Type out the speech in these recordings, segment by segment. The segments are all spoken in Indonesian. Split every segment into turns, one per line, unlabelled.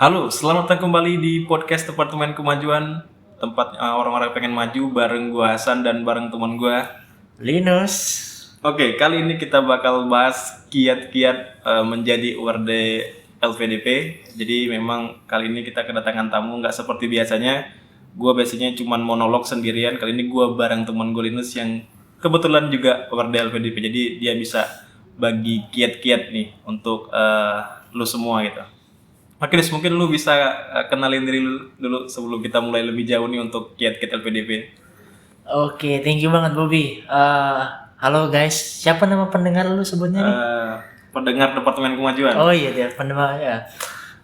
Halo, selamat datang kembali di podcast Departemen Kemajuan, tempat orang-orang pengen maju bareng gua Hasan dan bareng teman gua.
Linus.
Oke, kali ini kita bakal bahas kiat-kiat menjadi URD LPDP. Jadi memang kali ini kita kedatangan tamu nggak seperti biasanya. Gua biasanya cuma monolog sendirian. Kali ini gua bareng teman gua Linus yang kebetulan juga URD LPDP. Jadi dia bisa bagi kiat-kiat nih untuk lu semua gitu. Oke, Des, mungkin lu bisa kenalin diri lu dulu sebelum kita mulai lebih jauh nih untuk kiat-kiat LPDP.
Oke, thank you banget Bobby. Halo guys, siapa nama pendengar lu sebutnya nih?
Pendengar Departemen Kemajuan.
Oh iya, dia pendengar ya.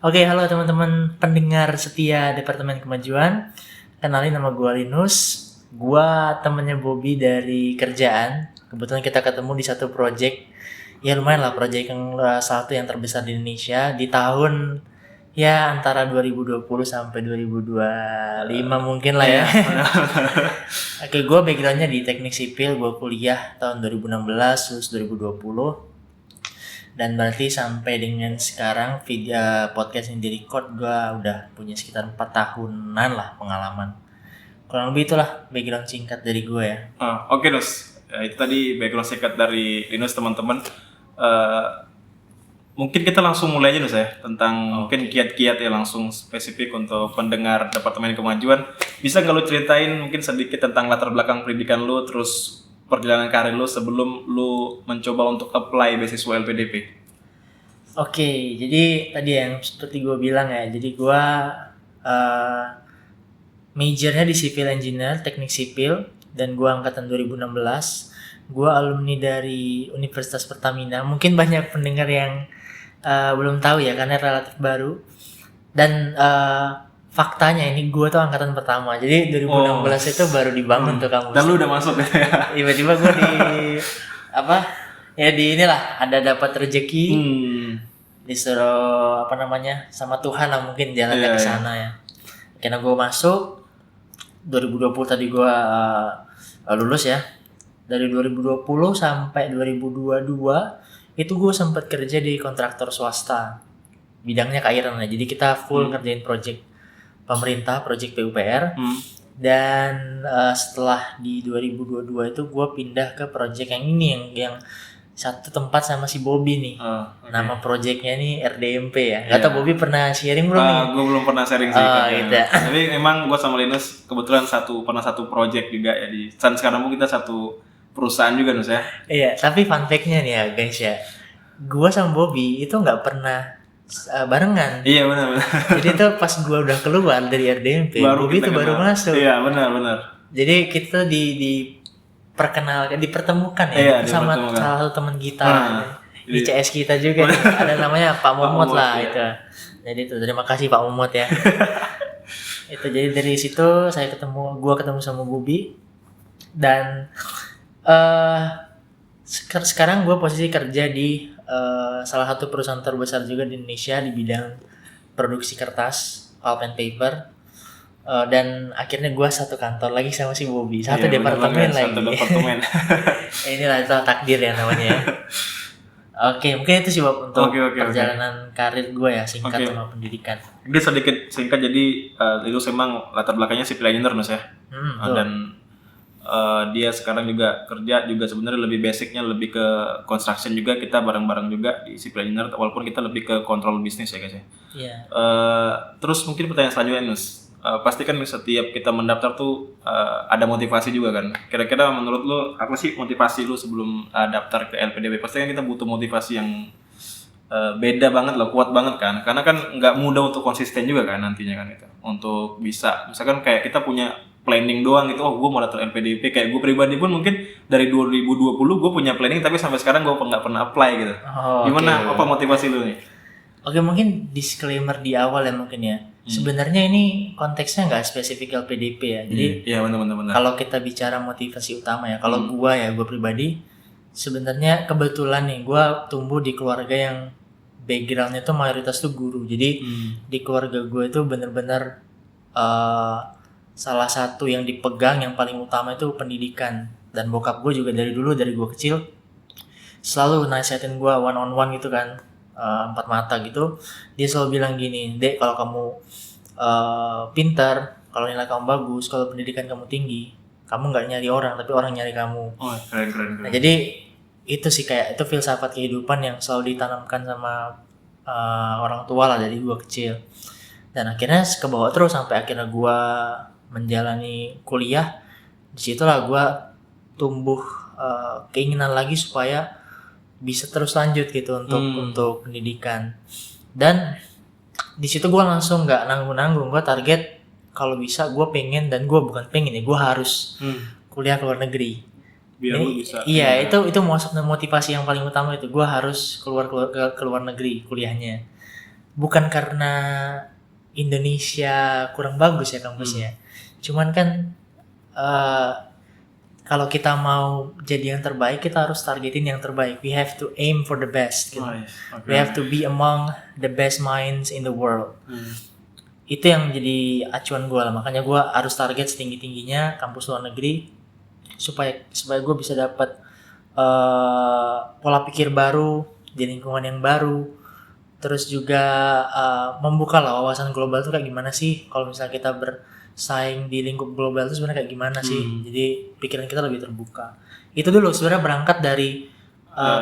Oke, halo teman-teman pendengar setia Departemen Kemajuan. Kenalin nama gua Linus. Gua temennya Bobby dari kerjaan. Kebetulan kita ketemu di satu project. Ya lumayan lah, project yang satu yang terbesar di Indonesia di tahun ya antara 2020 sampai 2025 mungkin lah ya. Oke, gue backgroundnya di teknik sipil, gue kuliah tahun 2016 terus 2020 dan berarti sampai dengan sekarang video podcast yang direcord gue udah punya sekitar 4 tahunan lah pengalaman. Kurang lebih itulah background singkat dari gue ya.
Oke, Dos. Itu tadi background singkat dari Linus, teman-teman. Mungkin kita langsung mulai aja, Dos, ya, tentang mungkin kiat-kiat ya, langsung spesifik untuk pendengar Departemen Kemajuan. Bisa nggak lu ceritain mungkin sedikit tentang latar belakang pendidikan lu, terus perjalanan karir lu sebelum lu mencoba untuk apply beasiswa LPDP?
Oke, jadi tadi yang seperti gue bilang ya, jadi gue majornya di civil engineer, teknik sipil, dan gue angkatan 2016. Gue alumni dari Universitas Pertamina. Mungkin banyak pendengar yang belum tahu ya karena relatif baru. Dan faktanya ini gue tuh angkatan pertama. Jadi 2016 itu baru dibangun tuh kampus.
Dan lu udah masuk ya?
Tiba-tiba gue di apa? Ya di inilah ada dapat rezeki. Disuruh sama Tuhan lah mungkin jalannya ke sana ya. Karena gue masuk 2020 tadi gue lulus ya. Dari 2020 sampai 2022 itu gue sempat kerja di kontraktor swasta, bidangnya keairan ya. Jadi kita full ngerjain project pemerintah, project PUPR. Dan setelah di 2022 itu gue pindah ke project yang ini yang satu tempat sama si Bobby nih. Nama projectnya nih RDMP ya. Gak tau Bobby pernah sharing belum nih?
Gue belum pernah sharing sih.
Gitu.
Tapi emang gue sama Linus kebetulan pernah satu project juga ya dan sekarang kita satu perusahaan juga, Nus ya.
Iya, tapi fun fact-nya nih ya guys ya, gue sama Bobby itu nggak pernah barengan.
Iya, benar.
Jadi itu pas gue udah keluar dari RDMP, Bobby itu baru masuk.
Iya, benar.
Jadi kita diperkenalkan, dipertemukan ya sama salah satu teman kita di CS kita juga nih. Ada namanya Pak Momot lah itu. Jadi itu terima kasih Pak Momot ya. Itu jadi dari situ gue ketemu sama Bobby dan sekarang gue posisi kerja di salah satu perusahaan terbesar juga di Indonesia di bidang produksi kertas, pulp and paper. Dan akhirnya gue satu kantor lagi sama si Bobby, satu departemen lagi.
Satu departemen.
Inilah itu takdir ya namanya ya. Oke, mungkin itu sih Bob untuk perjalanan karir gue ya, singkat sama pendidikan.
Dia sedikit singkat, jadi itu memang latar belakangnya civil engineer, Mas ya. Dan dia sekarang juga kerja juga sebenarnya lebih basicnya lebih ke construction juga, kita bareng-bareng juga di civil engineer walaupun kita lebih ke kontrol bisnis ya guys ya. Terus mungkin pertanyaan selanjutnya, Nus. Pasti kan setiap kita mendaftar tuh ada motivasi juga kan. Kira-kira menurut lu apa sih motivasi lu sebelum daftar ke LPDP? Pasti kan kita butuh motivasi yang beda banget loh, kuat banget kan. Karena kan nggak mudah untuk konsisten juga kan nantinya kan itu. Untuk bisa, misalkan kayak kita punya planning doang gitu, gue mau daftar LPDP. Kayak gue pribadi pun mungkin dari 2020 gue punya planning tapi sampai sekarang gue nggak pernah apply gitu. Gimana? Apa motivasi lu nih?
Oke, mungkin disclaimer di awal ya mungkin ya. Sebenarnya ini konteksnya nggak spesifik LPDP ya. Jadi
benar.
Kalau kita bicara motivasi utama ya, kalau gue pribadi sebenarnya kebetulan nih gue tumbuh di keluarga yang backgroundnya tuh mayoritas tuh guru. Jadi di keluarga gue itu benar-benar salah satu yang dipegang yang paling utama itu pendidikan. Dan bokap gue juga dari dulu, dari gue kecil selalu nasihatin gue one on one gitu kan, empat mata gitu, dia selalu bilang gini, Dek, kalau kamu pintar, kalau nilai kamu bagus, kalau pendidikan kamu tinggi, kamu nggak nyari orang tapi orang nyari kamu.
Oh, keren.
Nah, jadi itu sih kayak itu filsafat kehidupan yang selalu ditanamkan sama orang tua lah dari gua kecil. Dan akhirnya kebawa terus sampai akhirnya gua menjalani kuliah. Disitulah gua tumbuh keinginan lagi supaya bisa terus lanjut gitu untuk pendidikan. Dan di situ gue langsung nggak nanggung-nanggung, gue target kalau bisa gue pengen, dan gue bukan pengen ya, gue harus kuliah ke luar negeri.
Biar lu bisa.
Iya, itu motivasi yang paling utama, itu gue harus keluar ke luar negeri kuliahnya. Bukan karena Indonesia kurang bagus ya kampusnya, cuman kan kalau kita mau jadi yang terbaik, kita harus targetin yang terbaik. We have to aim for the best. Gitu. We have to be among the best minds in the world. Itu yang jadi acuan gue lah. Makanya gue harus target setinggi-tingginya kampus luar negeri supaya gue bisa dapat pola pikir baru di lingkungan yang baru. Terus juga membuka lah wawasan global itu kayak gimana sih kalau misalnya kita bersaing di lingkup global itu sebenarnya kayak gimana sih. Jadi pikiran kita lebih terbuka. Itu dulu sebenarnya berangkat dari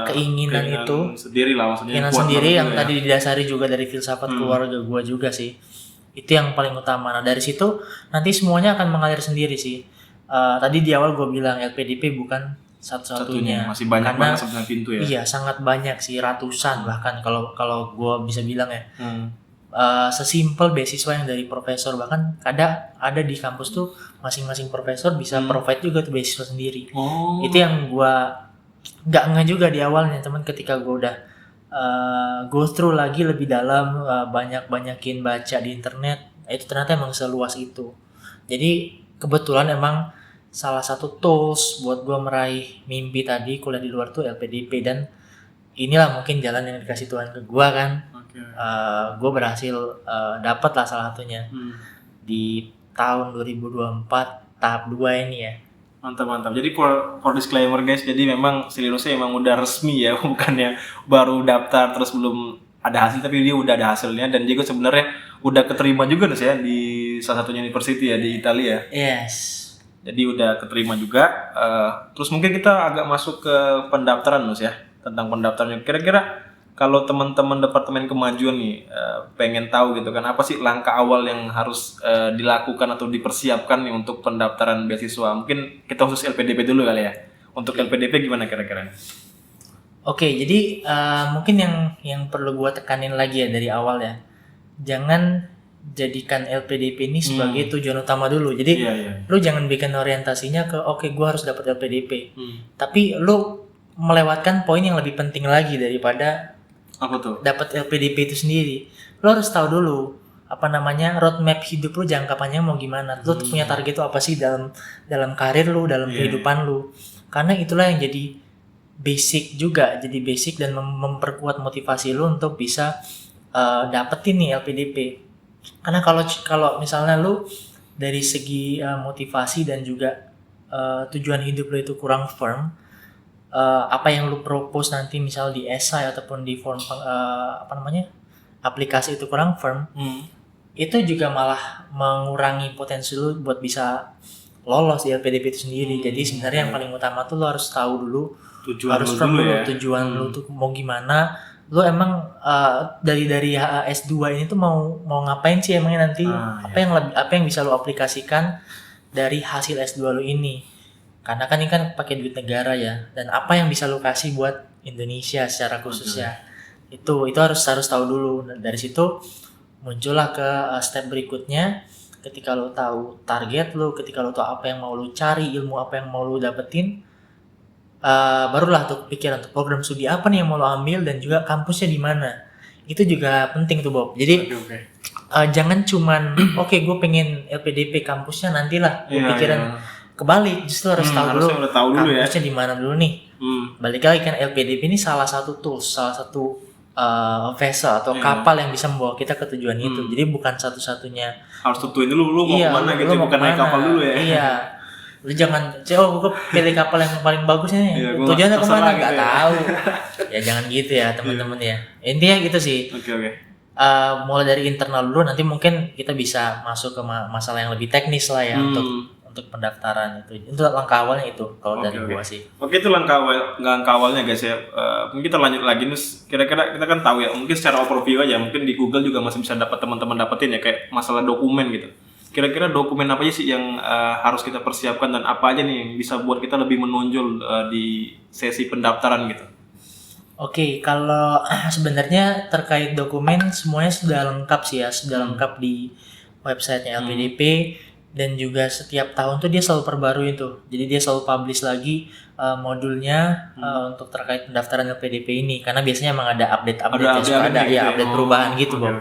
keinginan itu
sendiri lah, maksudnya
keinginan sendiri yang tadi didasari juga dari filsafat keluarga gue juga sih. Itu yang paling utama. Nah dari situ nanti semuanya akan mengalir sendiri sih. Tadi di awal gue bilang LPDP bukan satu-satunya.
Masih banyak
karena
banget sebenarnya pintu ya.
Iya, sangat banyak sih, ratusan bahkan kalau gue bisa bilang ya. Sesimpel beasiswa yang dari profesor, bahkan ada di kampus tuh masing-masing profesor bisa provide juga tuh beasiswa sendiri. Itu yang gue nggak ngeh juga di awalnya, teman, ketika gue udah go through lagi lebih dalam, banyakin baca di internet, itu ternyata emang seluas itu. Jadi kebetulan emang salah satu tools buat gue meraih mimpi tadi kuliah di luar tuh LPDP, dan inilah mungkin jalan yang dikasih Tuhan ke gue kan. Gue berhasil dapat lah salah satunya di tahun 2024 tahap 2 ini ya.
Mantap. Jadi for disclaimer guys, jadi memang si Linusnya emang udah resmi ya, bukannya baru daftar terus belum ada hasil, tapi dia udah ada hasilnya, dan juga sebenarnya udah keterima juga Nus ya di salah satu university ya di Italia.
Yes.
Jadi udah keterima juga. Terus mungkin kita agak masuk ke pendaftaran Nus ya, tentang pendaftarannya. Kira-kira kalau teman-teman Departemen Kemajuan nih pengen tahu gitu kan, apa sih langkah awal yang harus dilakukan atau dipersiapkan nih untuk pendaftaran beasiswa? Mungkin kita khusus LPDP dulu kali ya. Untuk LPDP gimana kira-kira?
Oke, jadi mungkin yang perlu gua tekanin lagi ya dari awal ya. Jangan jadikan LPDP ini sebagai tujuan utama dulu. Jadi lu jangan bikin orientasinya ke gua harus dapat LPDP. Tapi lu melewatkan poin yang lebih penting lagi daripada
apa tuh?
Dapat LPDP itu sendiri. Lo harus tahu dulu roadmap hidup lu jangka panjang mau gimana. Lu punya target itu apa sih dalam karir lu, dalam kehidupan lu. Karena itulah yang jadi basic dan memperkuat motivasi lu untuk bisa dapetin nih LPDP. Karena kalau misalnya lu dari segi motivasi dan juga tujuan hidup lu itu kurang firm, apa yang lu propose nanti misal di esai ataupun di form aplikasi itu kurang firm, itu juga malah mengurangi potensi lu buat bisa lolos di LPDP itu sendiri. Jadi sebenarnya yang paling utama tuh lu harus tahu dulu tujuan lu tuh mau gimana. Lu emang dari S2 ini tuh mau ngapain sih emangnya nanti? Apa yang bisa lu aplikasikan dari hasil S2 lu ini? Karena kan ini kan pakai duit negara ya, dan apa yang bisa lu kasih buat Indonesia secara khususnya. Itu harus tahu dulu. Dari situ muncullah ke step berikutnya. Ketika lu tahu target lu, ketika lu tahu apa yang mau lu cari, ilmu apa yang mau lu dapetin, barulah tuh pikiran tuh program studi apa nih yang mau lu ambil dan juga kampusnya di mana. Itu juga penting tuh Bob. Jadi jangan cuman gue pengen LPDP kampusnya nantilah. Pikiran kebalik, justru harus tahu dulu kampusnya di mana dulu nih. Balik lagi kan, LPDP ini salah satu tools, salah satu vessel atau kapal yang bisa membawa kita ke tujuan itu. Jadi bukan satu-satunya.
Harus tentuin dulu lu mau kemana gitu, bukan naik kapal dulu ya.
Iya. Lu jangan, gue pilih kapal yang paling bagus nih.
Iya,
Tujuannya kemana
gitu
nggak
ya.
tahu. Ya jangan gitu ya teman-teman ya. Intinya gitu sih.
Oke.
Mulai dari internal dulu, nanti mungkin kita bisa masuk ke masalah yang lebih teknis lah ya untuk pendaftaran itu. Itu langkah awalnya itu kalau dari gua sih.
Oke, itu langkah awalnya guys ya. Mungkin kita lanjut lagi nih. Kira-kira kita kan tahu ya, mungkin secara overview aja, mungkin di Google juga masih bisa dapat teman-teman dapetin ya, kayak masalah dokumen gitu. Kira-kira dokumen apa aja sih yang harus kita persiapkan dan apa aja nih yang bisa buat kita lebih menonjol di sesi pendaftaran gitu?
Oke, kalau sebenarnya terkait dokumen semuanya sudah lengkap sih ya, sudah lengkap di websitenya LPDP dan juga setiap tahun tuh dia selalu perbarui tuh. Jadi dia selalu publish lagi modulnya untuk terkait pendaftaran LPDP ini, karena biasanya emang ada update-update update perubahan gitu, Bob.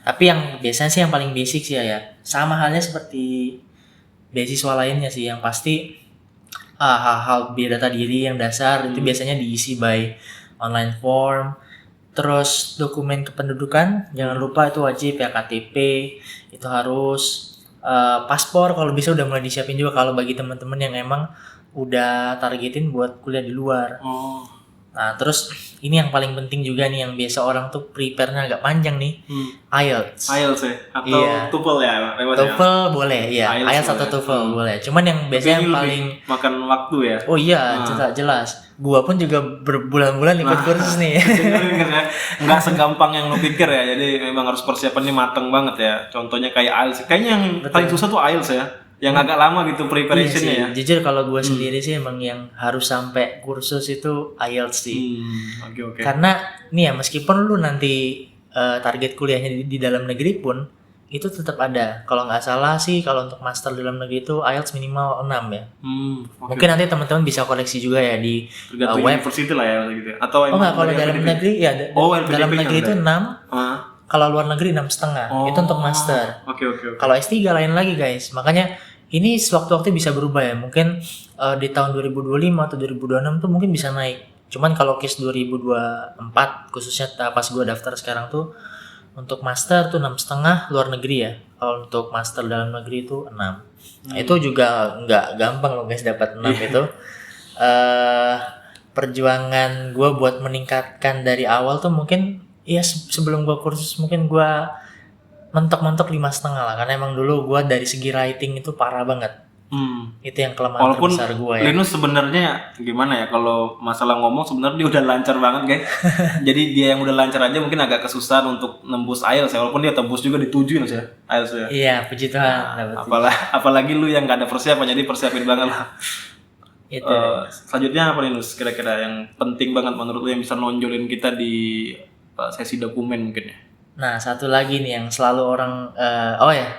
Tapi yang biasanya sih yang paling basic sih ya, sama halnya seperti beasiswa lainnya sih, yang pasti hal-hal biodata diri yang dasar itu biasanya diisi by online form. Terus dokumen kependudukan jangan lupa itu wajib ya, KTP itu harus, paspor kalau bisa udah mulai disiapin juga kalau bagi teman-teman yang emang udah targetin buat kuliah di luar. Nah terus ini yang paling penting juga nih, yang biasa orang tuh prepare-nya agak panjang nih, IELTS
ya atau TOEFL ya
TOEFL boleh ya, IELTS atau TOEFL boleh, cuman yang biasanya yang paling
makan waktu ya.
Oh iya, jelas. Gua pun juga berbulan-bulan ikut kursus nih.
Nggak segampang yang lu pikir ya, jadi memang harus persiapannya mateng banget ya. Contohnya kayak IELTS, kayaknya yang paling susah tuh IELTS ya, yang agak lama gitu preparationnya ya.
Jujur kalau gue sendiri sih emang yang harus sampai kursus itu IELTS sih.
Oke.
Karena nih ya, meskipun lu nanti target kuliahnya di dalam negeri pun itu tetap ada. Kalau nggak salah sih kalau untuk master dalam negeri itu IELTS minimal 6 ya. Mungkin nanti teman-teman bisa koleksi juga ya di web
university lah ya gitu ya. Atau
nggak, kalau dalam negeri ya dalam negeri itu 6. Kalau luar negeri 6,5 itu untuk master.
Oke.
Kalau S3 lain lagi guys. Makanya ini sewaktu-waktu bisa berubah ya. Mungkin di tahun 2025 atau 2026 tuh mungkin bisa naik. Cuman kalau case 2024 khususnya pas gue daftar sekarang tuh untuk master tuh 6,5 luar negeri ya. Kalau untuk master dalam negeri itu 6. Nah, itu juga nggak gampang loh guys dapat 6 itu. Perjuangan gue buat meningkatkan dari awal tuh mungkin ya sebelum gue kursus mungkin gue mentok-mentok 5,5 lah, karena emang dulu gue dari segi writing itu parah banget. Itu yang kelemahan terbesar gue ya.
Linus sebenarnya gimana ya, kalau masalah ngomong sebenarnya dia udah lancar banget guys. Jadi dia yang udah lancar aja mungkin agak kesusahan untuk nembus IELTS ya, walaupun dia tembus juga di 7 ya IELTS ya.
Iya, puji Tuhan.
Apalagi lu yang gak ada persiapan, jadi persiapin banget lah. Itu. Selanjutnya apa Linus kira-kira yang penting banget menurut lu yang bisa nonjolin kita di sesi dokumen mungkin ya?
Nah satu lagi nih yang selalu orang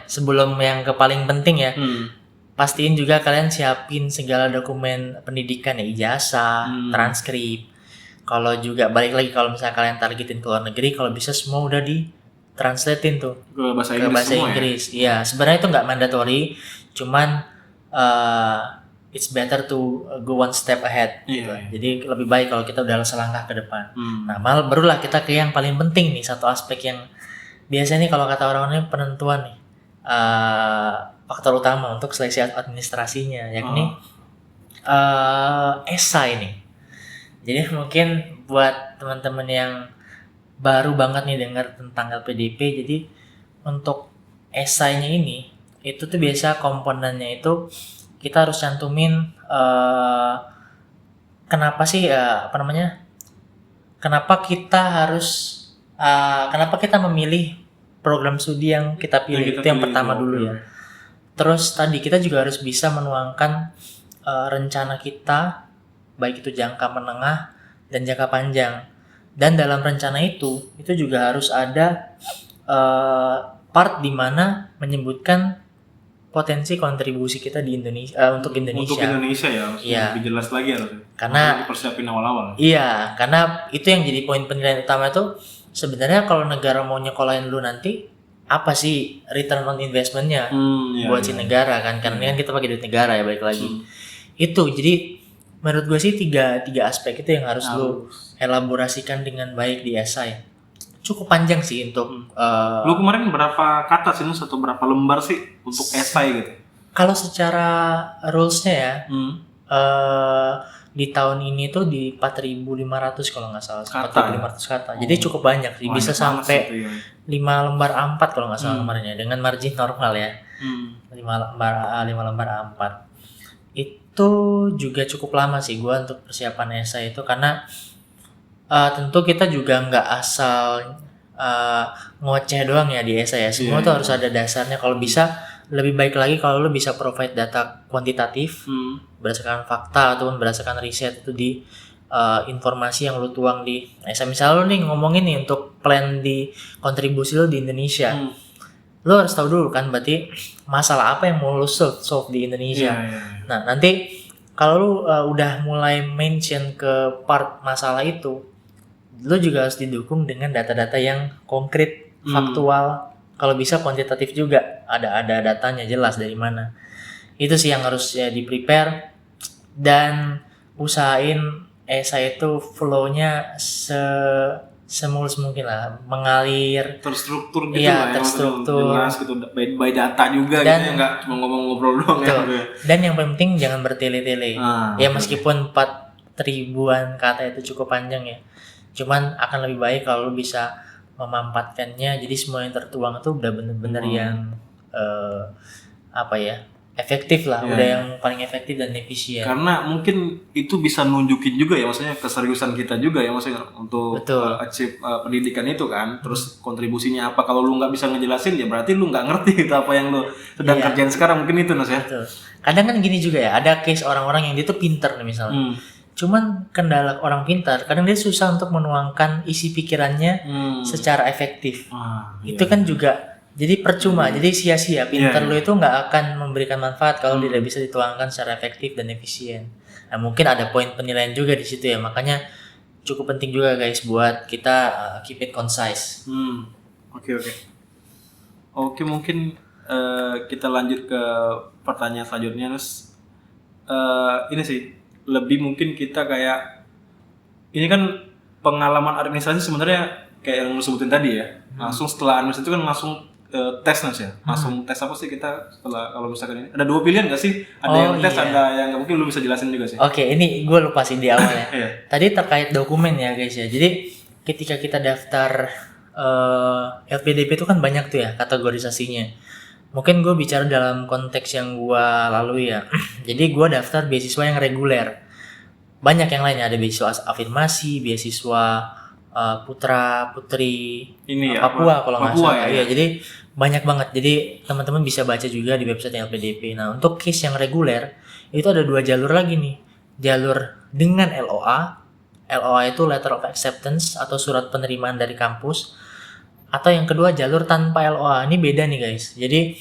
sebelum yang ke paling penting ya, pastiin juga kalian siapin segala dokumen pendidikan ya, ijazah, transkrip. Kalau juga balik lagi kalau misalnya kalian targetin ke luar negeri, kalau bisa semua udah di translatein tuh
ke bahasa
Inggris. Iya, sebenarnya itu nggak mandatory, cuman it's better to go one step ahead. Gitu. Jadi lebih baik kalau kita udah selangkah ke depan. Nah, barulah kita ke yang paling penting nih, satu aspek yang biasanya nih kalau kata orang-orang penentuan nih, faktor utama untuk seleksi administrasinya, yakni esai nih. Jadi mungkin buat teman-teman yang baru banget nih dengar tentang LPDP, jadi untuk esainya ini itu tuh biasa komponennya itu kita harus cantumin kenapa sih kenapa kita memilih program studi yang kita pilih, itu yang pertama dulu ya. Terus tadi kita juga harus bisa menuangkan rencana kita, baik itu jangka menengah dan jangka panjang. Dan dalam rencana itu juga harus ada part di mana menyebutkan potensi kontribusi kita di Indonesia untuk Indonesia.
Untuk Indonesia ya, lebih jelas lagi harusnya.
Karena
persiapin awal-awal.
Iya, karena itu yang jadi poin penilaian utama itu sebenarnya kalau negara mau nyekolahin lu nanti apa sih return on investment-nya buat si negara kan? Karena ini kan kita pakai duit negara ya, balik lagi. Itu jadi menurut gue sih tiga aspek itu yang harus lu elaborasikan dengan baik di esai. Cukup panjang sih untuk
lu kemarin berapa kata sih, atau berapa lembar sih untuk esai gitu?
Kalau secara rules-nya ya, di tahun ini tuh di 4.500 kalau nggak salah, 4.500 kata. Jadi cukup banyak sih, bisa sampai
itu ya.
5 lembar A4 kalau nggak salah kemarin ya, dengan margin normal ya. 5 lembar A4. Itu juga cukup lama sih gua untuk persiapan esai itu, karena tentu kita juga nggak asal ngoceh doang ya di esai ya. Semua tuh harus ada dasarnya. Kalau bisa lebih baik lagi kalau lu bisa provide data kuantitatif berdasarkan fakta ataupun berdasarkan riset itu di informasi yang lu tuang di esai. Misalnya lu nih ngomongin nih untuk plan di kontribusi lu di Indonesia, lu harus tahu dulu kan berarti masalah apa yang mau lu solve di Indonesia. Nah nanti kalau lu udah mulai mention ke part masalah itu, lu juga harus didukung dengan data-data yang konkret, faktual, kalau bisa kuantitatif juga, ada datanya jelas dari mana. Itu sih yang harus ya di prepare, dan usahain esai itu flow-nya semulus mungkin lah, mengalir,
terstruktur gitu
iya,
lah
terstruktur,
jelas gitu, by data juga
dan,
gitu ya, nggak cuma ngomong-ngobrol doang ya.
Dan yang penting jangan bertele-tele. Ya meskipun 4.000-an kata itu cukup panjang ya, cuman akan lebih baik kalau lu bisa memampatkannya jadi semua yang tertuang itu udah bener-bener yang efektif lah, udah yang paling efektif dan efisien.
Karena mungkin itu bisa nunjukin juga ya, maksudnya keseriusan kita juga ya, maksudnya untuk achieve pendidikan itu kan. Terus kontribusinya apa, kalau lu nggak bisa ngejelasin ya berarti lu nggak ngerti gitu apa yang lu sedang kerjain sekarang, mungkin itu Nas ya.
Betul. Kadang kan gini juga ya, ada case orang-orang yang dia tuh pinter nih misalnya. Cuman kendala orang pintar, kadang dia susah untuk menuangkan isi pikirannya secara efektif. Itu kan juga jadi percuma, jadi sia-sia. Pintar lu itu nggak akan memberikan manfaat kalau tidak bisa dituangkan secara efektif dan efisien. Nah mungkin ada poin penilaian juga di situ ya, makanya cukup penting juga guys buat kita keep it concise.
Oke, mungkin kita lanjut ke pertanyaan selanjutnya, Nus. Ini sih lebih mungkin kita kayak ini kan pengalaman administrasi sebenarnya kayak yang lu sebutin tadi ya. Langsung setelah administrasi itu kan langsung tes Nas ya. Langsung tes apa sih kita setelah, kalau misalkan ini ada 2 pilihan nggak sih? Ada yang tes, ada yang nggak, mungkin lu bisa jelasin juga sih.
Oke, ini gue lupa sih di awal ya. Tadi terkait dokumen ya guys ya. Jadi ketika kita daftar LPDP itu kan banyak tuh ya kategorisasinya. Mungkin gue bicara dalam konteks yang gue lalui ya. Jadi gue daftar beasiswa yang reguler. Banyak yang lainnya, ada beasiswa afirmasi, beasiswa putra putri ini Papua kalau nggak salah ya. Jadi banyak banget. Jadi teman-teman bisa baca juga di website LPDP. Nah untuk case yang reguler itu ada 2 jalur lagi nih. Jalur dengan LOA. LOA itu letter of acceptance atau surat penerimaan dari kampus. Atau yang kedua jalur tanpa LOA. Ini beda nih guys. Jadi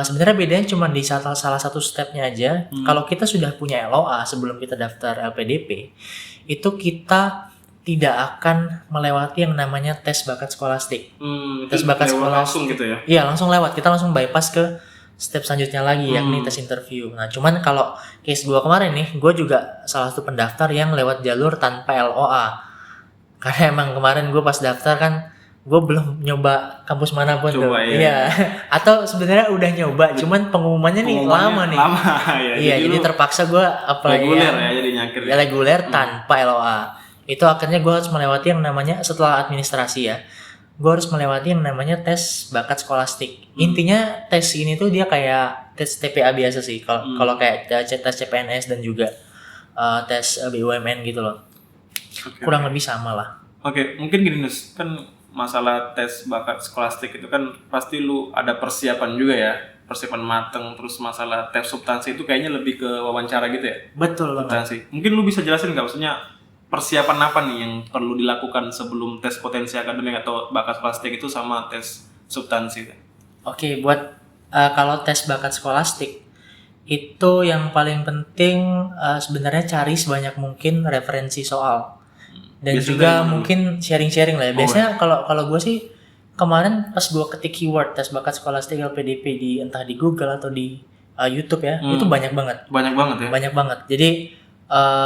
sebenarnya bedanya cuma di salah satu stepnya aja. Kalau kita sudah punya LOA sebelum kita daftar LPDP, itu kita tidak akan melewati yang namanya tes bakat skolastik.
Tes bakat skolastik langsung gitu ya?
Iya langsung lewat. Kita langsung bypass ke step selanjutnya lagi, yakni tes interview. Nah cuman kalau case gue kemarin nih, gue juga salah satu pendaftar yang lewat jalur tanpa LOA. Karena emang kemarin gue pas daftar kan, gue belum nyoba kampus manapun tuh. Iya. Atau sebenarnya udah nyoba, cuman pengumumannya nih lama nih. Iya, jadi terpaksa gue apply
reguler ya, jadi nyakir.
Ya reguler tanpa LOA. Itu akhirnya gue harus melewati yang namanya, setelah administrasi ya, gue harus melewati yang namanya tes bakat skolastik. Intinya tes ini tuh dia kayak tes TPA biasa sih. Kalau kayak tes CPNS dan juga tes BUMN gitu loh. Kurang lebih sama lah.
Mungkin gini Nus, kan masalah tes bakat skolastik itu kan pasti lu ada persiapan juga ya, persiapan mateng. Terus masalah tes substansi itu kayaknya lebih ke wawancara gitu ya.
Betul banget.
Mungkin lu bisa jelasin nggak, maksudnya persiapan apa nih yang perlu dilakukan sebelum tes potensi akademik atau bakat skolastik itu sama tes substansi?
Buat kalau tes bakat skolastik itu yang paling penting sebenarnya cari sebanyak mungkin referensi soal dan juga mungkin sharing-sharing lah ya. Biasanya kalau gue sih kemarin pas gue ketik keyword tes bakat skolastik LPDP di entah di Google atau di YouTube ya, itu banyak banget. Banyak banget. Jadi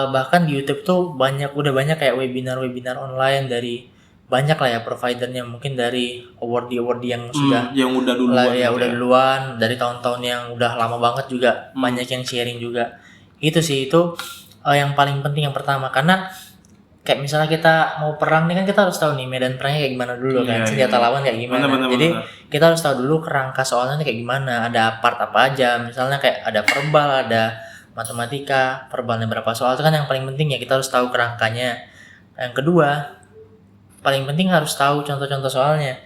bahkan di YouTube tuh udah banyak kayak webinar online dari banyak lah ya providernya, mungkin dari award yang sudah
yang udah duluan
ya
gitu
udah duluan dari tahun-tahun yang udah lama banget juga, banyak yang sharing juga. Itu sih itu yang paling penting yang pertama, karena kayak misalnya kita mau perang nih kan kita harus tahu nih medan perangnya kayak gimana dulu kan, senjata lawan kayak gimana. Jadi kita harus tahu dulu kerangka soalnya kayak gimana, ada part apa aja, misalnya kayak ada verbal, ada matematika, verbalnya berapa soal, itu kan yang paling penting ya, kita harus tahu kerangkanya. Yang kedua, paling penting harus tahu contoh-contoh soalnya.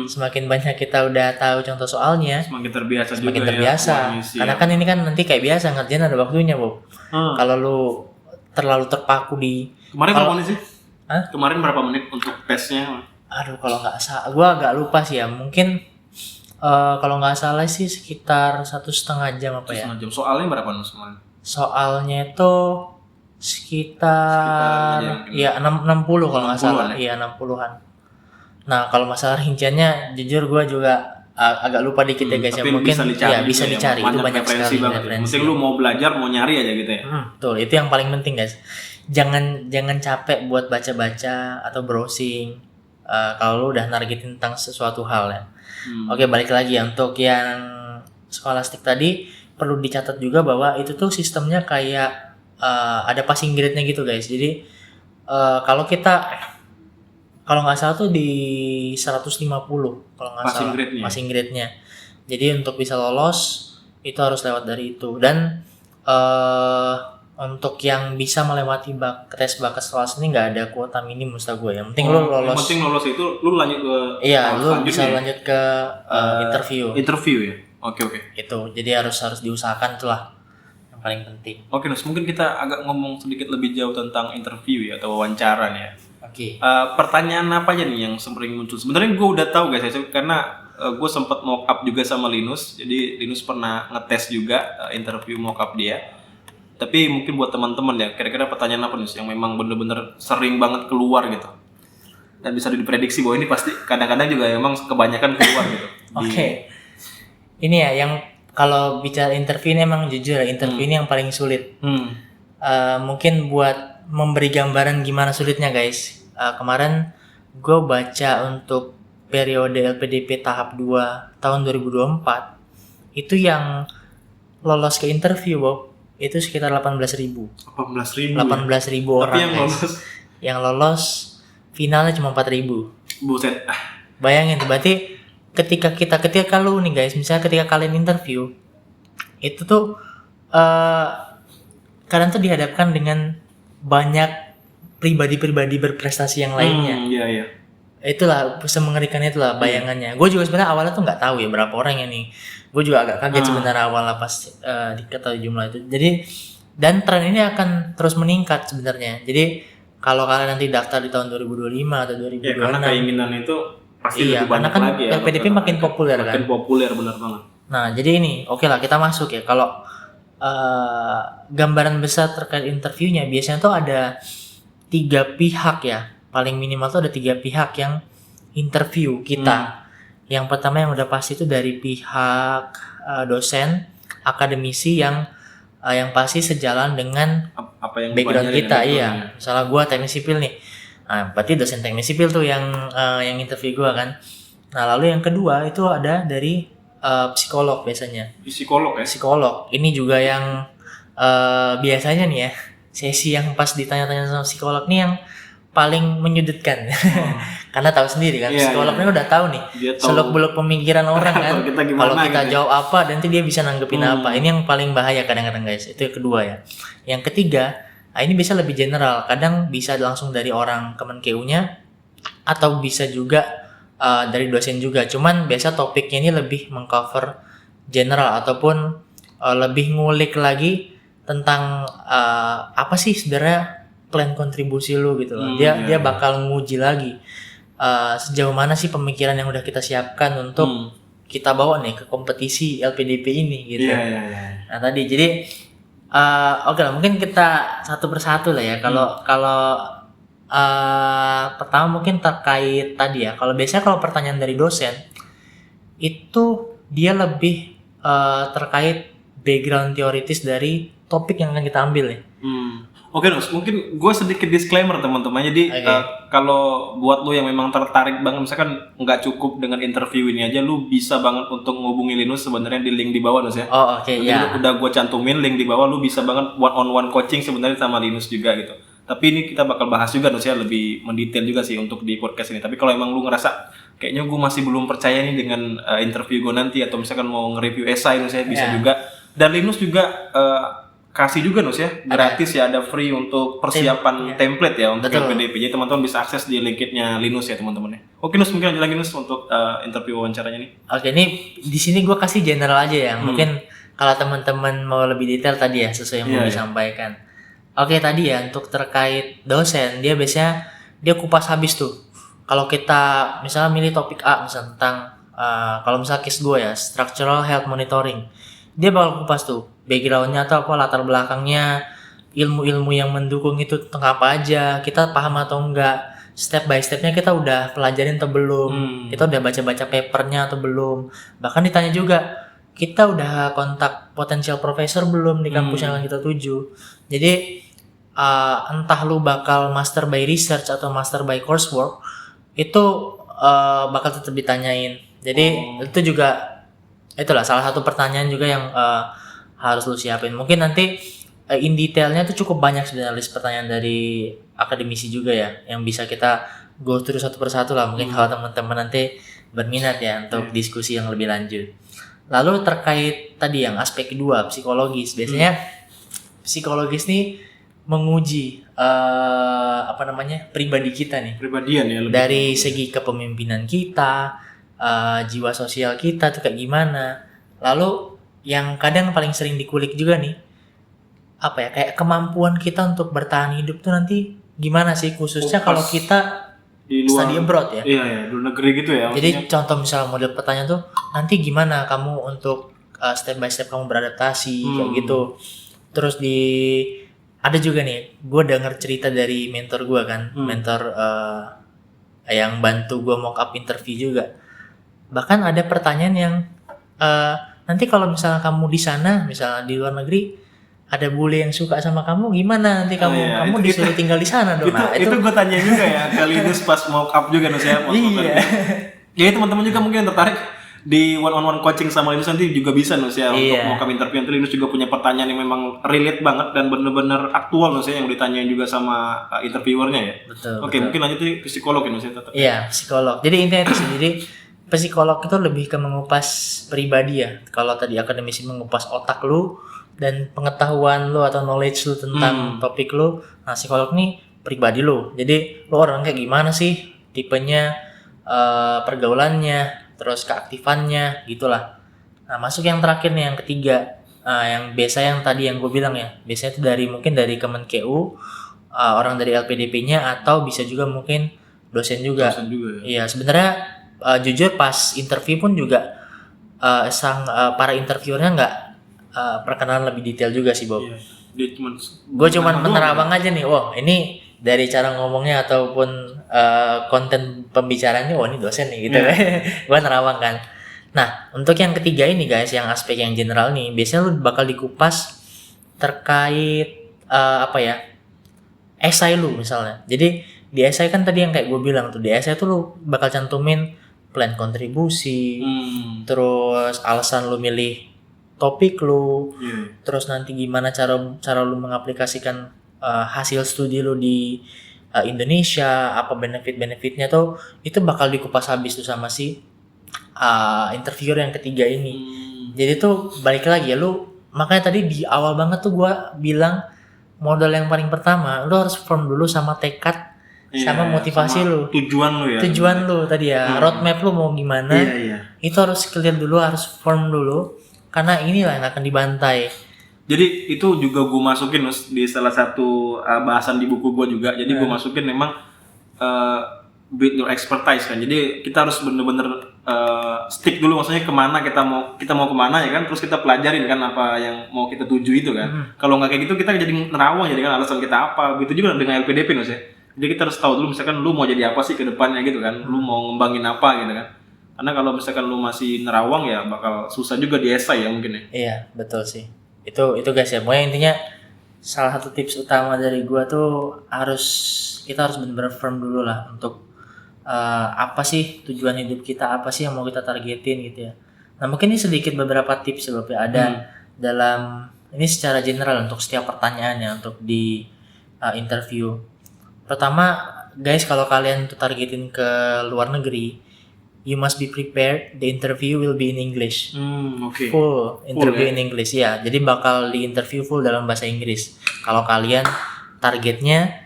Semakin banyak kita udah tahu contoh soalnya,
semakin terbiasa
ya, karena kan ini kan nanti kayak biasa ngerjain ada waktunya, Bob. Kalau lu terlalu terpaku di
berapa menit sih? Kemarin berapa menit untuk tesnya?
Aduh, kalau nggak salah, gue agak lupa sih ya. Mungkin kalau nggak salah sih sekitar 1,5 jam apa ya?
1,5 jam. Soalnya berapa nih kemarin?
Soalnya itu sekitar ya 60 kalau nggak salah. Iya 60-an. Nah kalau masalah rinciannya, jujur gue juga agak lupa dikit ya guys ya. Mungkin bisa dicari. Itu banyak sekali referensi.
Mungkin lu mau belajar, mau nyari aja gitu ya.
Betul, itu yang paling penting guys. Jangan capek buat baca-baca atau browsing kalau lu udah nargetin tentang sesuatu hal ya. Oke, balik lagi ya, untuk yang scholastic tadi perlu dicatat juga bahwa itu tuh sistemnya kayak ada passing grade-nya gitu guys. Jadi kalau nggak salah tuh di 150 kalau nggak salah passing grade-nya. Jadi untuk bisa lolos itu harus lewat dari itu. Dan untuk yang bisa melewati tes bakat kelas ini nggak ada kuota minimum setahu gue. Yang penting lu lolos. Yang penting
lolos itu lu lanjut ke
lu bisa lanjut ke interview.
Interview ya. Oke.
Itu. Jadi harus diusahakan, itulah yang paling penting.
Oke, Nus, mungkin kita agak ngomong sedikit lebih jauh tentang interview ya atau wawancara nih ya.
Oke.
Pertanyaan apa aja nih yang sering muncul? Sebenarnya gue udah tahu guys, karena gue sempat mock up juga sama Linus. Jadi Linus pernah ngetes juga interview mock up dia. Tapi mungkin buat teman-teman ya, kira-kira pertanyaan apa nih yang memang bener-bener sering banget keluar gitu dan bisa diprediksi bahwa ini pasti kadang-kadang juga emang kebanyakan keluar gitu.
Oke. Ini ya yang kalau bicara interview ini emang jujur interview ini yang paling sulit. Mungkin buat memberi gambaran gimana sulitnya guys. Kemarin gue baca untuk periode LPDP tahap 2 tahun 2024 itu yang lolos ke interview, Bob, itu sekitar 18.000 orang. Tapi yang lolos finalnya cuma 4.000.
Buset.
Bayangin, berarti ketika lu nih guys, misalnya ketika kalian interview itu tuh kalian tuh dihadapkan dengan banyak pribadi-pribadi berprestasi yang lainnya.
Iya.
Itulah semengerikan itulah bayangannya. Gue juga sebenarnya awalnya tuh nggak tahu ya berapa orang yang nih. Gue juga agak kaget sebenarnya awalnya pas diketahui jumlah itu. Jadi dan tren ini akan terus meningkat sebenarnya. Jadi kalau kalian nanti daftar di tahun 2025 atau 2026,
ya, karena keinginan itu pasti lebih banyak
karena kan
lagi ya.
LPDP makin populer kan.
Makin populer, benar banget.
Nah jadi ini oke lah kita masuk ya. Kalau gambaran besar terkait interviewnya biasanya tuh ada 3 pihak ya. Paling minimal tuh ada 3 pihak yang interview kita. Yang pertama yang udah pasti itu dari pihak dosen, akademisi yang pasti sejalan dengan
apa yang
background kita. Iya. Misalnya gue teknik sipil nih. Nah, berarti dosen teknik sipil tuh yang interview gue kan. Nah, lalu yang kedua itu ada dari psikolog biasanya.
Psikolog ya?
Psikolog. Ini juga yang biasanya nih ya, sesi yang pas ditanya-tanya sama psikolog nih yang paling menyudutkan. Karena tahu sendiri kan, psikolognya udah tahu nih seluk-beluk pemikiran orang kan. Kalau kita gitu jawab apa, nanti dia bisa nanggepin apa. Ini yang paling bahaya kadang-kadang guys. Itu yang kedua ya. Yang ketiga, ini bisa lebih general. Kadang bisa langsung dari orang Kemenkeu-nya atau bisa juga dari dosen juga. Cuman biasa topiknya ini lebih mengcover general ataupun lebih ngulik lagi tentang apa sih sebenarnya plan kontribusi lu gitu loh. Dia bakal nguji lagi sejauh mana sih pemikiran yang udah kita siapkan untuk kita bawa nih ke kompetisi LPDP ini gitu. Nah tadi jadi oke lah, mungkin kita satu persatu lah ya. Kalau pertama mungkin terkait tadi ya. Kalau biasanya kalau pertanyaan dari dosen itu dia lebih terkait background teoritis dari topik yang akan kita ambil ya.
Oke Nus, mungkin gue sedikit disclaimer teman-teman. Jadi kalau buat lu yang memang tertarik banget, misalkan nggak cukup dengan interview ini aja, lu bisa banget untuk ngubungi Linus sebenarnya di link di bawah Nus ya. Udah gue cantumin link di bawah, lu bisa banget one on one coaching sebenarnya sama Linus juga gitu. Tapi ini kita bakal bahas juga Nus ya, lebih mendetail juga sih untuk di podcast ini. Tapi kalau emang lu ngerasa kayaknya gue masih belum percaya nih dengan interview gue nanti, atau misalkan mau nge-review esai Nus ya, bisa juga. Dan Linus juga kasih juga Nus ya, gratis ya, ada free untuk persiapan template ya untuk LPDP. Jadi teman-teman bisa akses di linknya Linus ya teman-teman ya. Oke Nus, mungkin lanjut lagi Nus untuk interview wawancaranya nih.
Oke, ini di sini gue kasih general aja ya. Mungkin kalau teman-teman mau lebih detail tadi ya sesuai yang mau disampaikan. Oke, tadi ya untuk terkait dosen, dia biasanya dia kupas habis tuh. Kalau kita misalnya milih topik A misalnya tentang kalau misalnya case gue ya, structural health monitoring. Dia bakal kupas tuh backgroundnya atau apa, latar belakangnya, ilmu-ilmu yang mendukung itu tentang apa aja, kita paham atau enggak, step by stepnya kita udah pelajarin atau belum, kita udah baca-baca papernya atau belum, bahkan ditanya juga kita udah kontak potensial profesor belum di kampus yang kita tuju. Jadi entah lu bakal master by research atau master by coursework, itu bakal tetap ditanyain. Jadi itu juga itulah salah satu pertanyaan juga yang harus lu siapin. Mungkin nanti in detailnya tuh cukup banyak sebenarnya list pertanyaan dari akademisi juga ya, yang bisa kita go through satu persatu lah. Mungkin kalau teman-teman nanti berminat ya untuk diskusi yang lebih lanjut. Lalu terkait tadi yang aspek kedua, psikologis. Biasanya psikologis nih menguji pribadi kita nih.
Pribadian ya.
Dari segi kepemimpinan kita, jiwa sosial kita tuh kayak gimana. Lalu yang kadang paling sering dikulik juga nih, kayak kemampuan kita untuk bertahan hidup tuh nanti gimana sih, khususnya kalau kita
di luar,
study abroad ya.
Iya, luar negeri gitu ya.
Jadi contoh misalnya model pertanyaan tuh, nanti gimana kamu untuk step by step kamu beradaptasi kayak gitu. Terus ada juga nih, gue denger cerita dari mentor gue kan, mentor yang bantu gue mock up interview juga. Bahkan ada pertanyaan yang nanti kalau misalnya kamu di sana, misalnya di luar negeri, ada bule yang suka sama kamu, gimana nanti kamu disuruh tinggal di sana dong.
Itu gue tanya juga ya kali ini pas mock up juga Nus ya. Jadi teman-teman juga mungkin yang tertarik di one on one coaching sama Linus nanti juga bisa Nus ya untuk mock up interview. Nanti Linus juga punya pertanyaan yang memang relate banget dan benar-benar aktual Nus ya, yang ditanyain juga sama interviewernya ya.
Betul.
Oke, mungkin lanjut di psikolog ya Nus ya.
Iya, psikolog. Jadi intinya itu sendiri. Psikolog itu lebih ke mengupas pribadi ya. Kalau tadi akademisi mengupas otak lu dan pengetahuan lu atau knowledge lu tentang topik lu, nah psikolog nih pribadi lu. Jadi lu orang kayak gimana sih, tipenya, pergaulannya, terus keaktifannya, gitulah. Nah masuk yang terakhir nih, yang ketiga, yang biasa yang tadi yang gue bilang ya, biasanya itu mungkin dari Kemenkeu, orang dari LPDP-nya, atau bisa juga mungkin dosen juga.
Ya.
Iya, sebenarnya jujur pas interview pun juga para interviewernya nggak perkenalan lebih detail juga sih Bob.
Iya,
gue cuman menerawang aja nih, wah ini dari cara ngomongnya ataupun konten pembicaranya, wah ini dosen nih gitu. Gue nerawang kan. Nah untuk yang ketiga ini guys, yang aspek yang general nih, biasanya lu bakal dikupas terkait esai lu misalnya. Jadi di esai kan tadi yang kayak gue bilang tuh, di esai tuh lu bakal cantumin plan kontribusi, terus alasan lu milih topik lu, terus nanti gimana cara lu mengaplikasikan hasil studi lu di Indonesia, apa benefit-benefitnya tuh, itu bakal dikupas habis tuh sama si interviewer yang ketiga ini. Jadi tuh balik lagi ya, lu makanya tadi di awal banget tuh gue bilang modal yang paling pertama, lu harus form dulu sama tekad. Sama motivasi lu, tujuan lu tadi ya, roadmap lu mau gimana, itu harus clear dulu, harus form dulu, karena inilah yang akan dibantai.
Jadi itu juga gue masukin di salah satu bahasan di buku gue juga. Jadi gue masukin memang build your expertise kan. Jadi kita harus bener-bener stick dulu, maksudnya kita mau kemana ya kan, terus kita pelajarin kan apa yang mau kita tuju itu kan. Kalau nggak kayak gitu kita jadi nerawang, jadi kan alasan kita apa. Begitu juga dengan LPDP Nus ya. Jadi kita harus tahu dulu misalkan lu mau jadi apa sih ke depannya gitu kan. Lu mau ngembangin apa gitu kan. Karena kalau misalkan lu masih nerawang ya bakal susah juga di esai ya mungkin ya.
Iya, betul sih. Itu guys ya. Pokoknya intinya salah satu tips utama dari gua tuh kita harus benar-benar firm dulu lah untuk apa sih tujuan hidup kita, apa sih yang mau kita targetin gitu ya. Nah mungkin ini sedikit beberapa tips ya Bob ya, ada dalam ini secara general untuk setiap pertanyaannya untuk di interview. Pertama guys, kalau kalian tuh targetin ke luar negeri, you must be prepared, the interview will be in English. Full interview in English ya. Jadi bakal di interview full dalam bahasa Inggris. Kalau kalian targetnya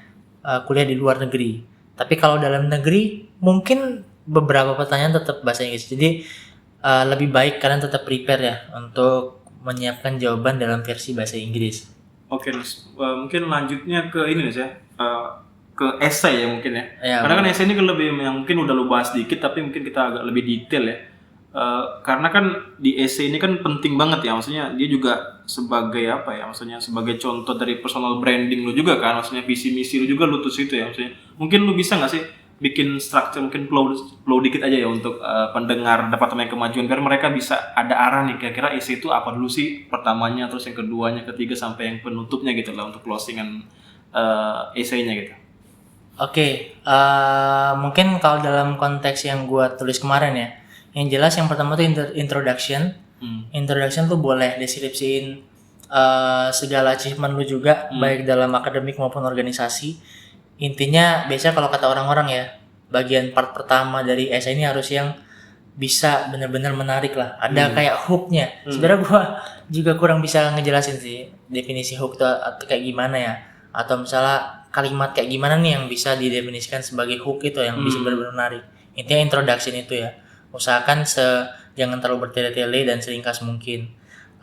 kuliah di luar negeri. Tapi kalau dalam negeri mungkin beberapa pertanyaan tetap bahasa Inggris. Jadi lebih baik kalian tetap prepare ya untuk menyiapkan jawaban dalam versi bahasa Inggris.
Oke, mungkin lanjutnya ke ini nih ya. Ke essay ya mungkin ya. Karena kan essay ini kan lebih yang mungkin udah lu bahas dikit tapi mungkin kita agak lebih detail ya. Karena kan di essay ini kan penting banget ya, maksudnya dia juga sebagai apa ya, maksudnya sebagai contoh dari personal branding lu juga kan, maksudnya visi misi lu juga lu tulis itu ya, maksudnya mungkin lu bisa nggak sih bikin structure mungkin flow dikit aja ya untuk pendengar Departemen Kemajuan biar mereka bisa ada arah nih kira-kira essay itu apa dulu sih pertamanya, terus yang keduanya, ketiga sampai yang penutupnya gitu lah untuk closingan essay-nya gitu.
Oke, mungkin kalau dalam konteks yang gua tulis kemarin ya, yang jelas yang pertama tuh introduction. Introduction tuh boleh deskripsiin segala achievement lu juga, baik dalam akademik maupun organisasi. Intinya biasanya kalau kata orang-orang ya, bagian part pertama dari essay ini harus yang bisa benar-benar menarik lah. Ada kayak hooknya. Sebenarnya gua juga kurang bisa ngejelasin sih definisi hook itu kayak gimana ya. Atau misalnya kalimat kayak gimana nih yang bisa didefinisikan sebagai hook itu yang bisa benar-benar menarik. Intinya introduction itu ya. Usahakan jangan terlalu bertele-tele dan seringkas mungkin.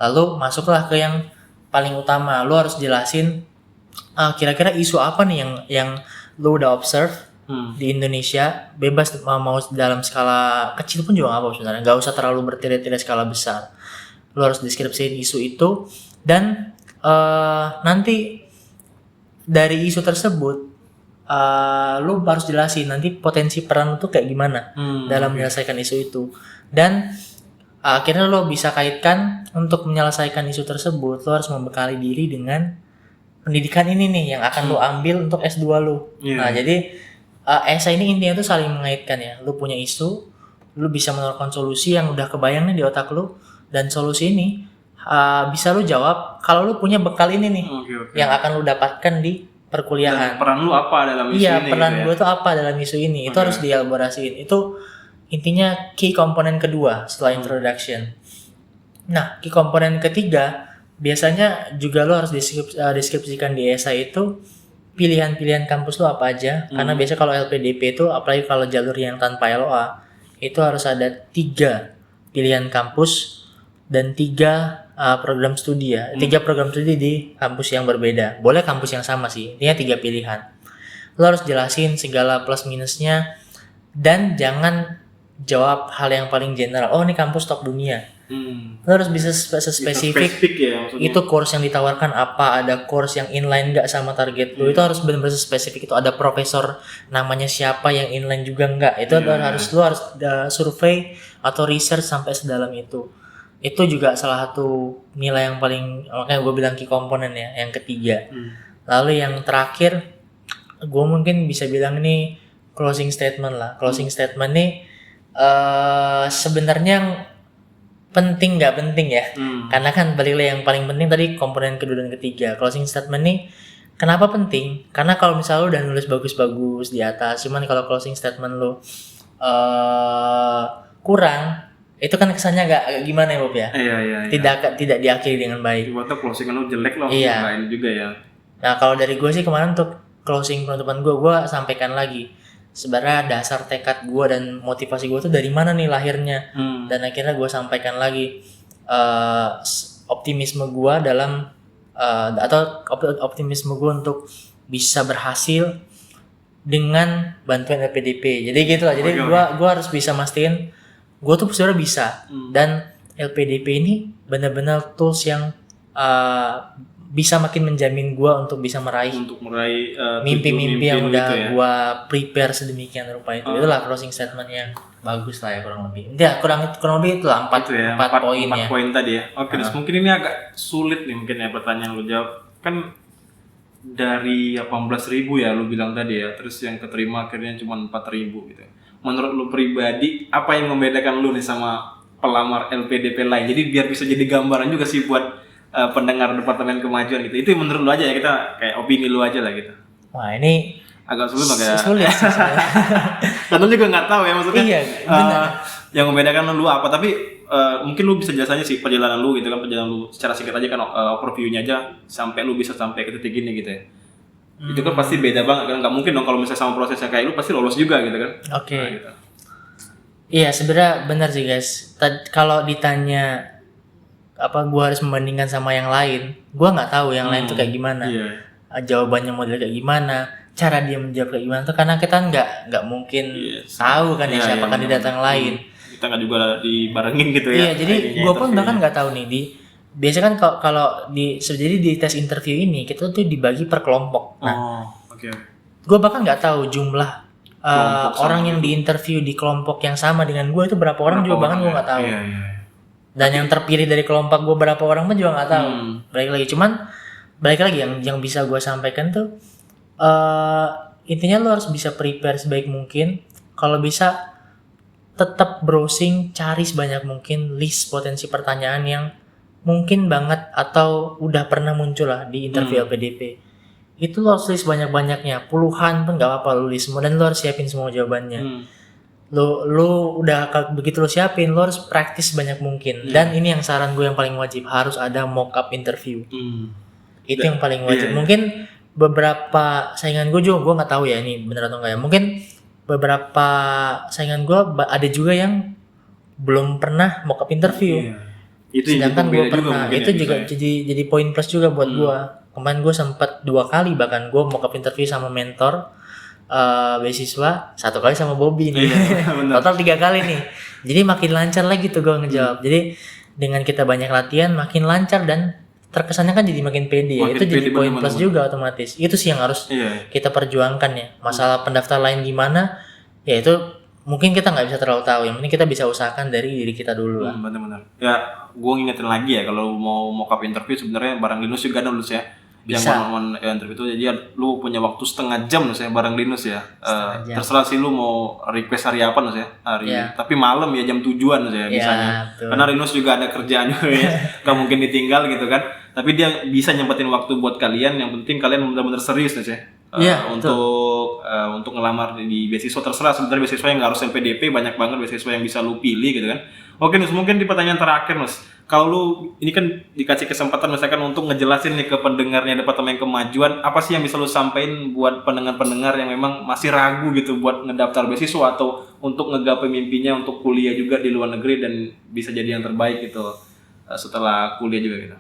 Lalu masuklah ke yang paling utama. Lu harus jelasin kira-kira isu apa nih yang lu udah observe di Indonesia. Bebas mau dalam skala kecil pun juga nggak apa sebenarnya. Nggak usah terlalu bertele-tele skala besar. Lu harus deskripsiin isu itu dan nanti dari isu tersebut lu harus jelasin nanti potensi peran lu tuh kayak gimana dalam menyelesaikan isu itu. Dan akhirnya lu bisa kaitkan untuk menyelesaikan isu tersebut, lu harus membekali diri dengan pendidikan ini nih yang akan lu ambil untuk S2 lu. Nah, jadi essay ini intinya tuh saling mengaitkan ya. Lu punya isu, lu bisa menemukan solusi yang udah kebayang nih di otak lu, dan solusi ini bisa lu jawab kalau lu punya bekal ini nih yang akan lu dapatkan di perkuliahan.
Dan peran lu apa dalam isu ini?
Iya, peran gue tuh apa dalam isu ini? Itu harus dielaborasiin. Itu intinya key komponen kedua setelah introduction. Nah, key komponen ketiga biasanya juga lo harus deskripsikan di essay itu pilihan-pilihan kampus lo apa aja. Karena biasa kalau LPDP itu, apalagi kalau jalur yang tanpa LOA, itu harus ada 3 pilihan kampus dan 3 program studi ya. 3 program studi di kampus yang berbeda. Boleh kampus yang sama sih. Intinya 3 pilihan. Lo harus jelasin segala plus minusnya dan jangan jawab hal yang paling general. Oh, ini kampus top dunia. Lo harus bisa spesifik
ya,
itu course yang ditawarkan apa, ada course yang inline nggak sama target lo. Itu harus benar-benar spesifik. Itu ada profesor namanya siapa yang inline juga nggak. Itu lo harus survei atau research sampai sedalam itu. Itu juga salah satu nilai yang paling, makanya gue bilang key komponen ya, yang ketiga. Lalu yang terakhir gue mungkin bisa bilang ini closing statement lah. Closing statement nih sebenarnya penting nggak penting ya, karena kan balik lagi yang paling penting tadi komponen kedua dan ketiga. Closing statement nih kenapa penting? Karena kalau misalnya lo udah nulis bagus-bagus di atas, cuman kalau closing statement lo kurang, itu kan kesannya agak gimana ya Bob ya?
Iya.
Tidak diakhiri dengan baik.
Waktu closingan lu jelek loh, lain juga ya.
Nah kalau dari gue sih kemarin untuk closing penutupan gue sampaikan lagi sebenarnya dasar tekad gue dan motivasi gue tuh dari mana nih lahirnya. Dan akhirnya gue sampaikan lagi optimisme gue dalam atau optimisme gue untuk bisa berhasil dengan bantuan LPDP. Jadi gitu lah. Jadi gue harus bisa mastiin gue tuh sebenarnya bisa. Dan LPDP ini benar-benar tools yang bisa makin menjamin gue untuk bisa meraih mimpi-mimpi yang udah ya? Gue prepare sedemikian rupa itu. Itulah closing statement yang bagus lah ya kurang lebih. Ya kurang lebih itulah 4 poin ya.
4 poin tadi ya. Oke, terus mungkin ini agak sulit nih mungkin ya pertanyaan lu jawab. Kan dari 18.000 ya lu bilang tadi ya, terus yang keterima akhirnya cuma 4.000 gitu. Menurut lu pribadi apa yang membedakan lu nih sama pelamar LPDP lain? Jadi biar bisa jadi gambaran juga sih buat pendengar Departemen Kemajuan gitu. Itu menurut lu aja ya, kita kayak opini lu aja lah gitu.
Wah ini
Agak sulit agak.
sulit sih sebenarnya.
Karena juga nggak tahu ya maksudnya.
Iya, benar.
Yang membedakan lu apa? Tapi mungkin lu bisa jelasannya sih perjalanan lu gitu kan, perjalanan lu secara singkat aja kan, overview-nya aja sampai lu bisa sampai ke titik ini gitu ya. Itu kan pasti beda banget kan, nggak mungkin dong kalau misalnya sama prosesnya kayak lu pasti lolos juga gitu kan.
Oke.
Nah, gitu.
Iya sebenarnya benar sih guys. Kalau ditanya apa gua harus membandingkan sama yang lain, gua nggak tahu yang lain tuh kayak gimana.
Iya.
Jawabannya model kayak gimana, cara dia menjawab kayak gimana tuh, karena kita nggak mungkin tahu kan ya siapa kandidat yang lain.
Kita nggak juga dibarengin gitu ya.
Iya, jadi gue pun bahkan nggak tahu nih biasanya kan kalau jadi di tes interview ini kita tuh dibagi per kelompok. Nah,
oke.
Gue bahkan nggak tahu jumlah orang yang diinterview di kelompok yang sama dengan gue itu berapa orang juga bahkan gue nggak tahu.
Iya.
Dan yang terpilih dari kelompok gue berapa orang pun juga nggak tahu. Balik lagi yang bisa gue sampaikan tuh intinya lo harus bisa prepare sebaik mungkin. Kalau bisa tetap browsing, cari sebanyak mungkin list potensi pertanyaan yang mungkin banget atau udah pernah muncul lah di interview LPDP. Itu lo harus list banyak-banyaknya, puluhan pun gak apa-apa lo list semua, dan lo harus siapin semua jawabannya. Lo udah begitu lo siapin, lo harus praktis sebanyak mungkin. Dan ini yang saran gue yang paling wajib, harus ada mock up interview. Itu yang paling wajib. Mungkin beberapa saingan gue juga, gue nggak tahu ya ini bener atau enggak ya. Mungkin beberapa saingan gue ada juga yang belum pernah mock up interview. Sedangkan gue pernah. Itu juga jadi poin plus juga buat gue. Kemarin gue sempat 2 kali bahkan gue mock up interview sama mentor beasiswa, 1 kali sama Bobby nih. Total 3 kali nih. Jadi makin lancar lagi tuh gue ngejawab. Jadi dengan kita banyak latihan makin lancar dan terkesannya kan jadi makin pede ya. Itu jadi poin plus juga otomatis. Itu sih yang harus kita perjuangkan ya. Masalah pendaftar lain gimana ya itu mungkin kita nggak bisa terlalu tahu. Yang penting kita bisa usahakan dari diri kita dulu lah.
Benar-benar. Ya gue ngingetin lagi ya, kalau mau mock up interview sebenarnya bareng Linus juga ada Linus ya. Yang one interview itu, jadi lu punya waktu setengah jam Nus ya bareng Linus ya. Terserah sih lu mau request hari apa Nus ya. Tapi malam ya jam 7-an Nus ya misalnya. Karena Linus juga ada kerjaan juga ya. Gak mungkin ditinggal gitu kan. Tapi dia bisa nyempetin waktu buat kalian. Yang penting kalian benar-benar serius Nus ya. Untuk ngelamar di beasiswa. Terserah sebenarnya beasiswa yang nggak harus LPDP, banyak banget beasiswa yang bisa lu pilih gitu kan. Oke Nus, mungkin di pertanyaan terakhir Nus, kalau lu ini kan dikasih kesempatan misalkan untuk ngejelasin nih ke pendengarnya Departemen Kemajuan, apa sih yang bisa lu sampaikan buat pendengar-pendengar yang memang masih ragu gitu buat ngedaftar beasiswa atau untuk ngegapai mimpinya untuk kuliah juga di luar negeri dan bisa jadi yang terbaik gitu setelah kuliah juga gitu.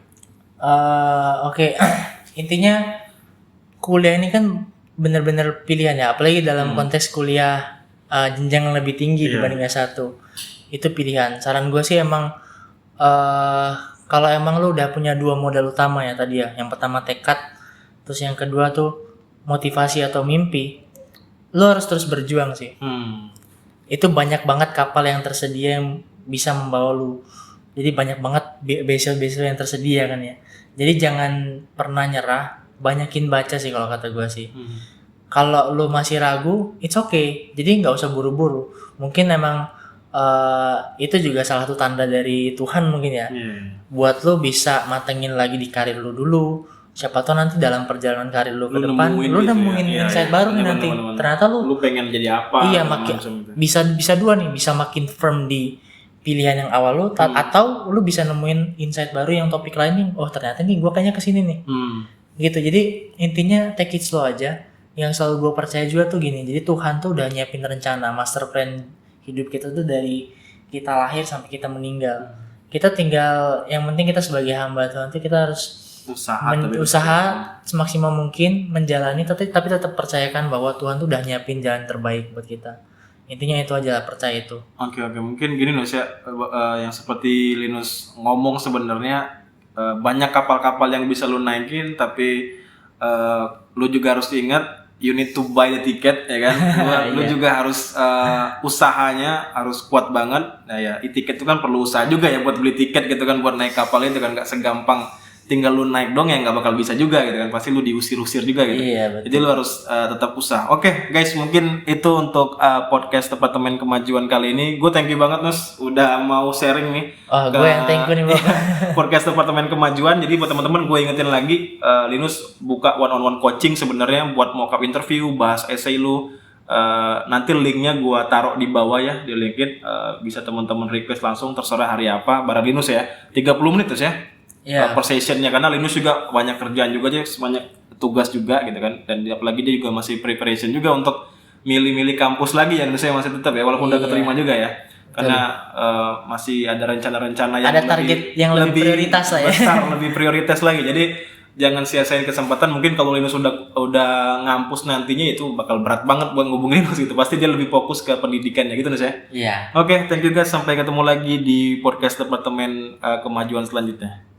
Oke. Intinya kuliah ini kan benar-benar pilihan ya, apalagi dalam konteks kuliah jenjang yang lebih tinggi dibanding S1. Itu pilihan. Saran gue sih emang kalau emang lu udah punya 2 modal utama ya tadi ya, yang pertama tekad, terus yang kedua tuh motivasi atau mimpi, lu harus terus berjuang sih. Itu banyak banget kapal yang tersedia yang bisa membawa lu. Jadi banyak banget beasiswa yang tersedia kan ya. Jadi jangan pernah nyerah, banyakin baca sih kalau kata gue sih. Kalau lu masih ragu, it's okay. Jadi nggak usah buru-buru. Mungkin emang itu juga salah satu tanda dari Tuhan mungkin ya. Buat lu bisa matengin lagi di karir lu dulu. Siapa tahu nanti dalam perjalanan karir lu ke depan lu nemuin insight baru nih nanti. Ternyata lu
pengen jadi apa?
Iya, makin bisa 2 nih, bisa makin firm di pilihan yang awal lu atau lu bisa nemuin insight baru yang topik lain nih. Oh, ternyata nih gua kayaknya kesini nih. Gitu. Jadi intinya take it slow aja. Yang selalu gue percaya juga tuh gini. Jadi Tuhan tuh udah nyiapin rencana, master plan hidup kita tuh dari kita lahir sampai kita meninggal. Kita tinggal, yang penting kita sebagai hamba Tuhan tuh kita harus usaha semaksimal mungkin menjalani, tapi tetap percayakan bahwa Tuhan tuh udah nyiapin jalan terbaik buat kita. Intinya itu aja lah, percaya itu.
Oke. Mungkin gini Linus ya, yang seperti Linus ngomong sebenarnya banyak kapal-kapal yang bisa lu naikin, tapi lu juga harus ingat you need to buy the ticket ya kan. Lu juga harus usahanya harus kuat banget. Nah ya, tiket itu kan perlu usaha juga ya buat beli tiket gitu kan, buat naik kapal itu kan nggak segampang tinggal lu naik dong ya nggak bakal bisa juga gitu kan, pasti lu diusir-usir juga gitu.
Iya, betul.
Jadi lu harus tetap usaha. Oke guys, mungkin itu untuk podcast Departemen Kemajuan kali ini. Gue thank you banget Nus udah mau sharing nih.
Oh, gue yang thank you nih Bapak.
Podcast Departemen Kemajuan. Jadi buat teman-teman gue ingetin lagi, Linus buka one-on-one coaching sebenarnya buat mock-up interview, bahas essay lu. Nanti linknya gue taruh di bawah ya di LinkedIn. Bisa teman-teman request langsung terserah hari apa bareng Linus ya. 30 menit terus ya. Per sessionnya, karena Linus juga banyak kerjaan juga aja, banyak tugas juga gitu kan, dan apalagi dia juga masih preparation juga untuk milih-milih kampus lagi yang saya masih tetap ya, walaupun udah keterima juga ya, karena masih ada rencana-rencana yang
ada target yang lebih prioritas lah ya,
besar, lebih prioritas lagi. Jadi jangan sia-siain kesempatan. Mungkin kalau Linus udah ngampus nantinya itu bakal berat banget buat ngubungin Linus gitu, pasti dia lebih fokus ke pendidikannya gitu Nus ya.
Iya.
Oke, thank you guys, sampai ketemu lagi di podcast Departemen Kemajuan selanjutnya.